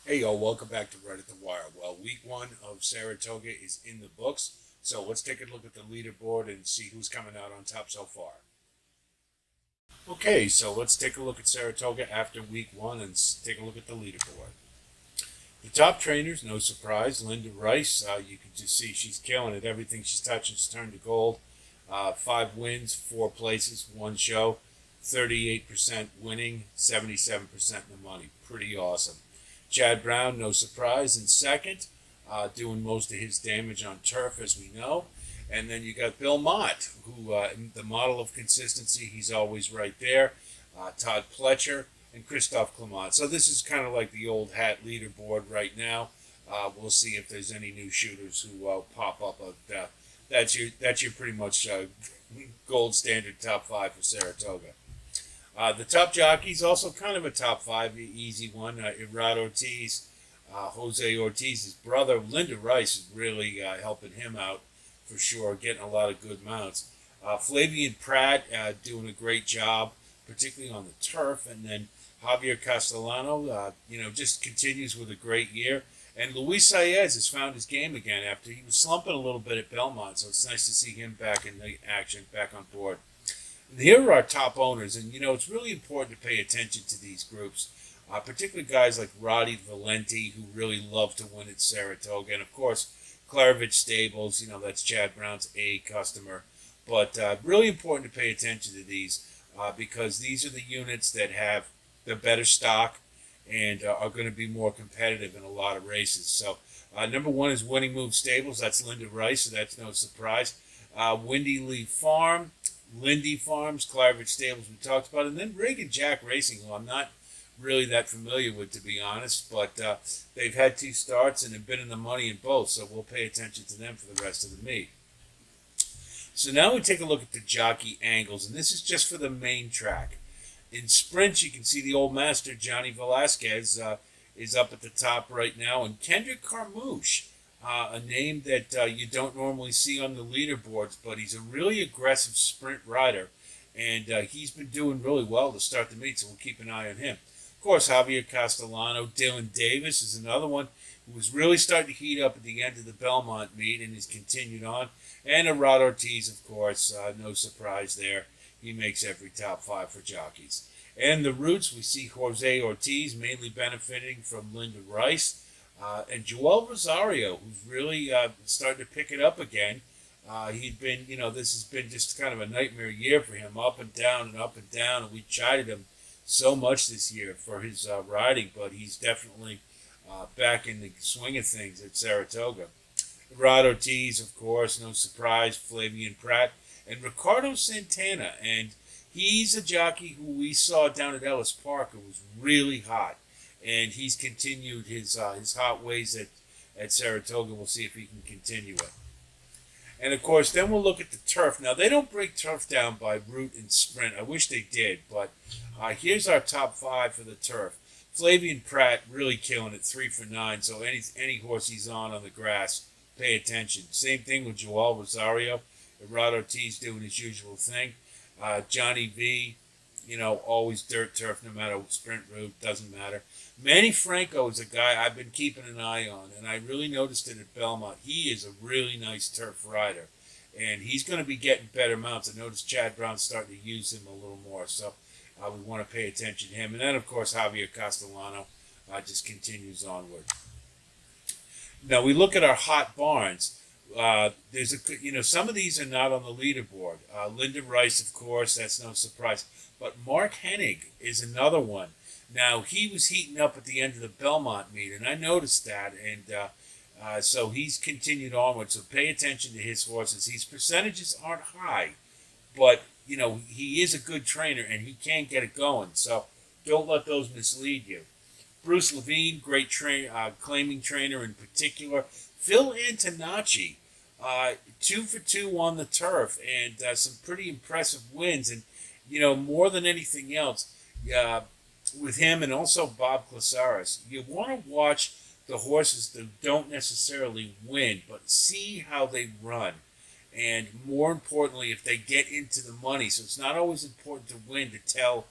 Hey, y'all, welcome back to Right at the Wire. Well, week one of Saratoga is in the books, so let's take a look at the leaderboard and see who's coming out on top so far. Okay, so let's take a look at Saratoga after week one and take a look at the leaderboard. The top trainers, no surprise, Linda Rice. You can just see she's killing it. Everything she's touching is turned to gold. 5 wins, 4 places, 1 show, 38% winning, 77% in the money. Pretty awesome. Chad Brown, no surprise, in second, doing most of his damage on turf, as we know. And then you got Bill Mott, who, the model of consistency, he's always right there. Todd Pletcher and Christophe Clement. So this is kind of like the old hat leaderboard right now. We'll see if there's any new shooters who pop up. That's your pretty much gold standard top five for Saratoga. The top jockeys, also kind of a top five, easy one. Irad Ortiz, Jose Ortiz's brother, Linda Rice is really helping him out for sure, getting a lot of good mounts. Flavian Pratt doing a great job, particularly on the turf. And then Javier Castellano, just continues with a great year. And Luis Saez has found his game again after he was slumping a little bit at Belmont. So it's nice to see him back in the action, back on board. And here are our top owners, and it's really important to pay attention to these groups, particularly guys like Roddy Valenti, who really love to win at Saratoga, and of course Klarovich Stables. That's Chad Brown's A customer, but really important to pay attention to these because these are the units that have the better stock and are going to be more competitive in a lot of races. So number one is Winning Move Stables. That's Linda Rice, so that's no surprise. Windy Lee Farm. Lindy Farms, Klarovich Stables we talked about, and then Reagan Jack Racing, who I'm not really that familiar with, to be honest, but they've had 2 starts and have been in the money in both, so we'll pay attention to them for the rest of the meet. So now we take a look at the jockey angles, and this is just for the main track. In sprints, you can see the old master, Johnny Velasquez, is up at the top right now, and Kendrick Carmouche, a name that you don't normally see on the leaderboards, but he's a really aggressive sprint rider, and he's been doing really well to start the meet, so we'll keep an eye on him. Of course, Javier Castellano, Dylan Davis is another one who was really starting to heat up at the end of the Belmont meet and has continued on. And Irad Ortiz, of course, no surprise there. He makes every top five for jockeys. And the roots, we see Jose Ortiz mainly benefiting from Linda Rice. And Joel Rosario, who's really starting to pick it up again. He'd been, this has been just kind of a nightmare year for him, up and down and up and down. And we chided him so much this year for his riding, but he's definitely back in the swing of things at Saratoga. Rod Ortiz, of course, no surprise, Flavian Pratt, and Ricardo Santana. And he's a jockey who we saw down at Ellis Park who was really hot. And he's continued his hot ways at Saratoga. We'll see if he can continue it. And of course, then we'll look at the turf. Now, they don't break turf down by route and sprint. I wish they did, but here's our top five for the turf. Flavian Pratt really killing it, 3 for 9. So any horse he's on the grass, pay attention. Same thing with Joel Rosario. Rod Ortiz doing his usual thing. Johnny V, always dirt turf, no matter what sprint route, doesn't matter. Manny Franco is a guy I've been keeping an eye on, and I really noticed it at Belmont. He is a really nice turf rider, and he's going to be getting better mounts. I noticed Chad Brown's starting to use him a little more, so we want to pay attention to him. And then, of course, Javier Castellano just continues onward. Now, we look at our hot barns. Some of these are not on the leaderboard. Linda Rice, of course, that's no surprise. But Mark Hennig is another one. Now, he was heating up at the end of the Belmont meet, and I noticed that, and so he's continued onward. So pay attention to his horses. His percentages aren't high, but, he is a good trainer, and he can get it going. So don't let those mislead you. Bruce Levine, great claiming trainer in particular. Phil Antonacci, 2 for 2 on the turf, and some pretty impressive wins. And, more than anything else, with him and also Bob Clasaris, you want to watch the horses that don't necessarily win, but see how they run. And more importantly, if they get into the money. So it's not always important to win to tell,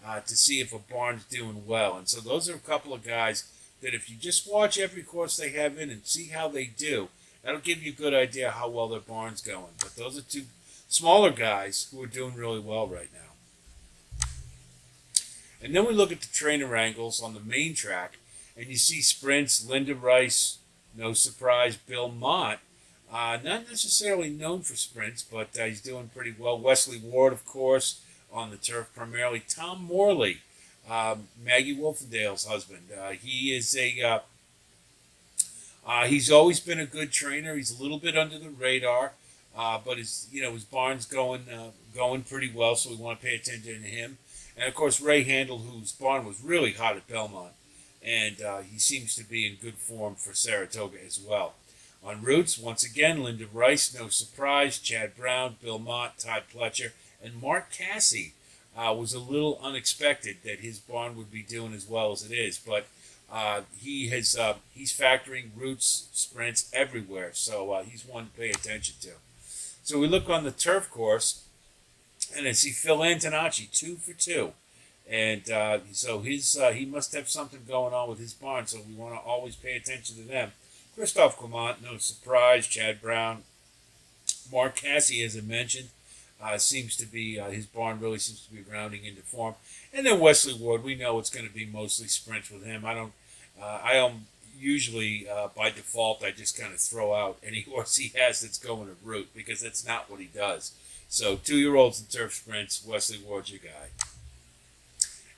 to see if a barn's doing well. And so those are a couple of guys that if you just watch every course they have in and see how they do, that'll give you a good idea how well their barn's going. But those are two smaller guys who are doing really well right now. And then we look at the trainer angles on the main track, and you see sprints, Linda Rice, no surprise, Bill Mott, not necessarily known for sprints, but he's doing pretty well. Wesley Ward, of course, on the turf primarily. Tom Morley, Maggie Wolfendale's husband. He is he's always been a good trainer. He's a little bit under the radar, but his barn's going pretty well, so we want to pay attention to him. And of course, Ray Handel, whose barn was really hot at Belmont, and he seems to be in good form for Saratoga as well. On routes, once again, Linda Rice, no surprise, Chad Brown, Bill Mott, Todd Pletcher, and Mark Cassie. Was a little unexpected that his barn would be doing as well as it is, but he's factoring routes, sprints everywhere, so he's one to pay attention to. So we look on the turf course, and I see Phil Antonacci, 2 for 2. And so he must have something going on with his barn, so we want to always pay attention to them. Christophe Clement, no surprise. Chad Brown. Mark Cassie, as I mentioned, seems to be, his barn really seems to be rounding into form. And then Wesley Ward, we know it's going to be mostly sprints with him. I usually, by default, I just kind of throw out any horse he has that's going a route, because that's not what he does. So 2-year-olds and turf sprints, Wesley Ward's your guy.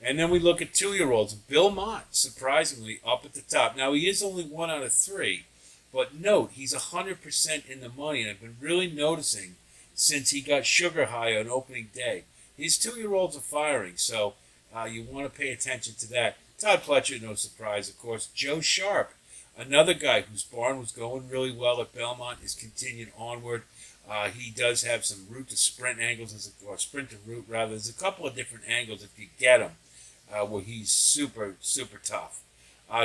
And then we look at 2-year-olds. Bill Mott, surprisingly, up at the top. Now, he is only 1 out of 3, but note, he's 100% in the money, and I've been really noticing since he got sugar high on opening day. His 2-year-olds are firing, so you want to pay attention to that. Todd Pletcher, no surprise, of course. Joe Sharp, another guy whose barn was going really well at Belmont, is continuing onward. He does have some route to sprint angles, or sprint to route rather. There's a couple of different angles if you get him, where he's super, super tough.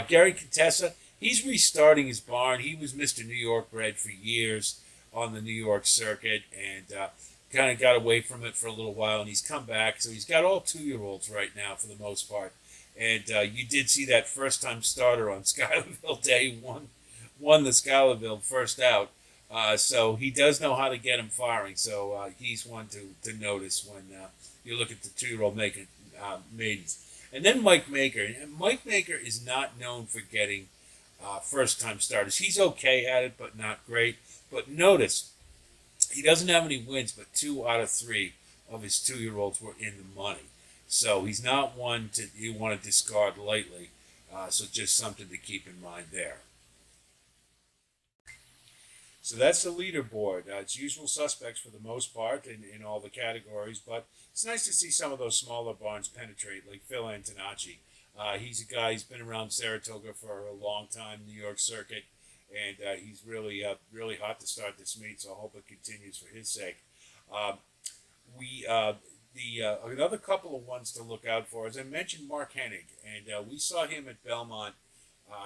Gary Contessa, he's restarting his barn. He was Mr. New York bred for years on the New York circuit, and kind of got away from it for a little while, and he's come back. So he's got all 2-year-olds right now for the most part. And you did see that first-time starter on Schuylerville Day, won the Schuylerville first out. So he does know how to get him firing. So he's one to notice when you look at the 2-year-old maidens. And then Mike Maker. And Mike Maker is not known for getting first-time starters. He's okay at it, but not great. But notice, he doesn't have any wins, but 2 out of 3 of his 2-year-olds were in the money. So he's not one you want to discard lightly. So just something to keep in mind there. So that's the leaderboard. It's usual suspects for the most part in all the categories, but it's nice to see some of those smaller barns penetrate, like Phil Antonacci. He's a guy, he's been around Saratoga for a long time, New York circuit, and he's really hot to start this meet, so I hope it continues for his sake. Another couple of ones to look out for, as I mentioned, Mark Hennig, and we saw him at Belmont.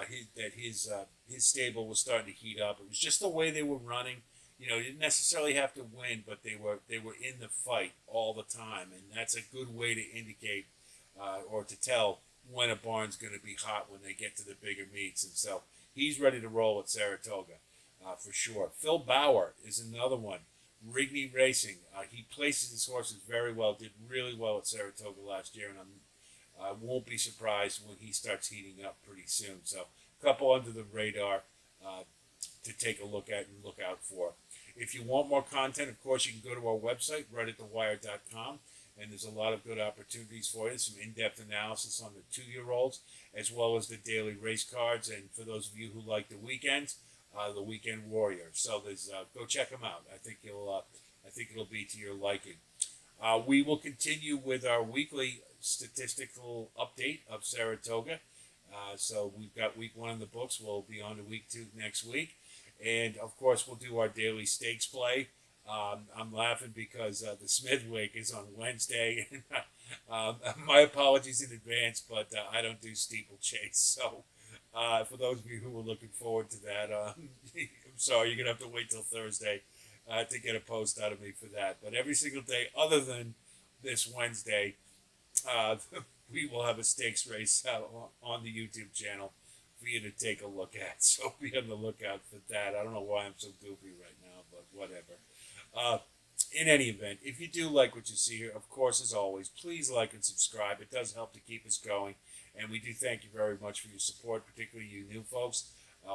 His stable was starting to heat up. It was just the way they were running. You know, you didn't necessarily have to win, but they were in the fight all the time, and that's a good way to indicate or to tell when a barn's going to be hot when they get to the bigger meets. And so he's ready to roll at Saratoga for sure. Phil Bauer is another one. Rigney Racing. He places his horses very well. Did really well at Saratoga last year, and I won't be surprised when he starts heating up pretty soon. So a couple under the radar to take a look at and look out for. If you want more content, of course, you can go to our website, rightatthewire.com, and there's a lot of good opportunities for you. Some in-depth analysis on the 2-year-olds, as well as the daily race cards. And for those of you who like the weekends, the Weekend Warrior. So there's go check them out. I think it'll be to your liking. We will continue with our weekly statistical update of Saratoga. So we've got week 1 in the books. We'll be on to week 2 next week. And, of course, we'll do our daily stakes play. I'm laughing because the Smithwick is on Wednesday. My apologies in advance, but I don't do steeplechase. So for those of you who were looking forward to that, I'm sorry, you're going to have to wait till Thursday to get a post out of me for that. But every single day other than this Wednesday, we will have a stakes race on the YouTube channel for you to take a look at. So be on the lookout for that. I don't know why I'm so goofy right now, but whatever. In any event, if you do like what you see here, of course, as always, please like and subscribe. It does help to keep us going. And we do thank you very much for your support, particularly you new folks.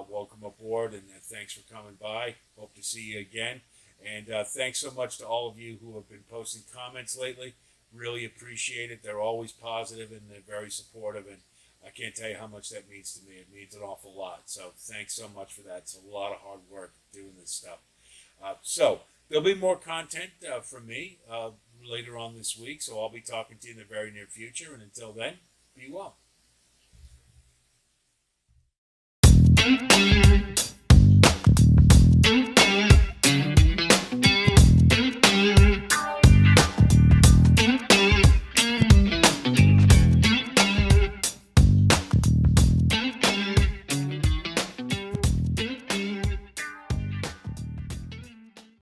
Welcome aboard, and thanks for coming by. Hope to see you again. And thanks so much to all of you who have been posting comments lately. Really appreciate it. They're always positive and they're very supportive. And I can't tell you how much that means to me. It means an awful lot. So thanks so much for that. It's a lot of hard work doing this stuff. So there'll be more content from me later on this week. So I'll be talking to you in the very near future. And until then, be well.